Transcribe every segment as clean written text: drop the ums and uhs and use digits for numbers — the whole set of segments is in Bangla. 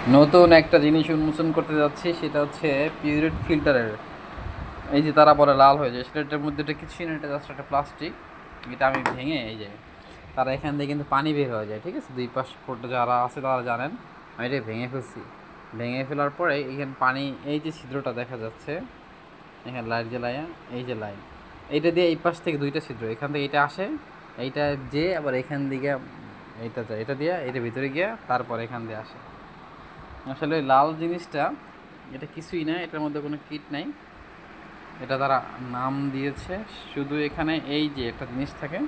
নতুন একটা জিনিস উন্মোচন করতে যাচ্ছি, সেটা হচ্ছে পিউরেট ফিল্টারের। এই যে তারা পরে লাল হয়ে যায়, সেটা এটার মধ্যে এটা কিছুই না, এটা জাস্ট একটা প্লাস্টিক। এটা আমি ভেঙে এই যে তারা এখান থেকে কিন্তু পানি বের হয়ে যায়, ঠিক আছে? দুই পাশ ফোটা যারা আছে তারা জানেন। আমি এটা ভেঙে ফেলছি। ভেঙে ফেলার পরে এখানে পানি, এই যে ছিদ্রটা দেখা যাচ্ছে এখানে লাইট জ্বালায়া, এই যে লাইন, এইটা দিয়ে এই পাশ থেকে দুইটা ছিদ্র, এখান থেকে এটা আসে, এইটা যে আবার এখান দিকে এইটা যায়, এটা দিয়ে এটা ভিতরে গিয়ে তারপর এখান দিয়ে আসে। আসলে লাল জিনিসটা এটা কিছুই না, এটার মধ্যে কোনো কিট নাই। এটা তারা নাম দিয়েছে শুধু। এখানে এই যে একটা জিনিস থাকে,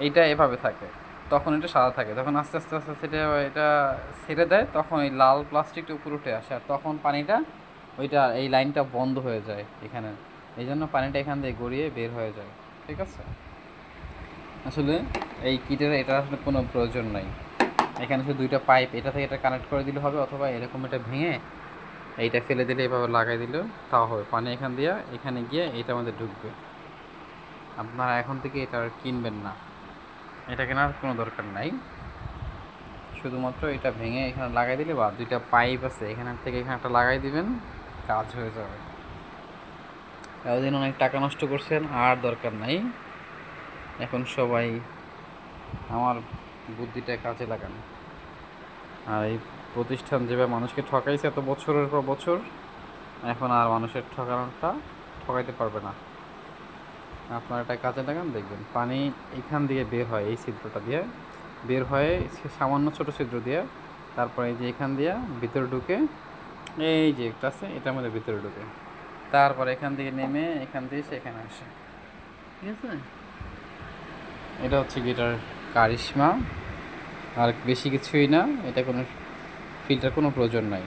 এইটা এভাবে থাকে, তখন এটা সাদা থাকে, তখন আস্তে আস্তে আস্তে আস্তে এটা ছেড়ে দেয়, তখন এই লাল প্লাস্টিকটা উপরে উঠে আসে, আর তখন পানিটা ওইটা এই লাইনটা বন্ধ হয়ে যায় এখানে। এই জন্য পানিটা এখান থেকে গড়িয়ে বের হয়ে যায়, ঠিক আছে? আসলে এই কিটের এটা আসলে কোনো প্রয়োজন নাই। এখানে শুধু দুইটা পাইপ, এটা থেকে এটা কানেক্ট করে দিলে হবে, অথবা এরকম এটা ভেঙে এইটা ফেলে দিলে, এভাবে লাগাই দিলেও তাও হবে। পানি এখান দিয়ে এখানে গিয়ে এইটা আমাদের ঢুকবে। আপনারা এখন থেকে এটা আর কিনবেন না, এটা কেনার কোনো দরকার নাই। শুধুমাত্র এটা ভেঙে এখানে লাগাই দিলে, বা দুইটা পাইপ আছে এখান থেকে এখানে একটা লাগাই দিবেন, কাজ হয়ে যাবে। এতদিন অনেক টাকা নষ্ট করছেন, আর দরকার নাই। এখন সবাই আমার বুদ্ধিটা কাজে লাগান। আর এই প্রতিষ্ঠান যেভাবে মানুষকে ঠকাইছে এত বছরের পর বছর, এখন আর মানুষের ঠকাইতে পারবে না। আপনারা এটা কাজে লাগান, দেখবেন পানি এখান দিয়ে বের হয়, এই ছিদ্রটা দিয়ে বের হয়ে, সামান্য ছোটো ছিদ্র দিয়ে, তারপরে এই যে এখান দিয়ে ভিতরে ঢুকে, এই যে একটা আছে এটার মধ্যে ভিতরে ঢুকে, তারপরে এখান থেকে নেমে এখান দিয়ে সেখানে আসে, ঠিক আছে? এটা হচ্ছে গিটার কারিশমা, আর বেশি কিছুই না। এটা কোনো ফিল্টার কোনো প্রয়োজন নাই।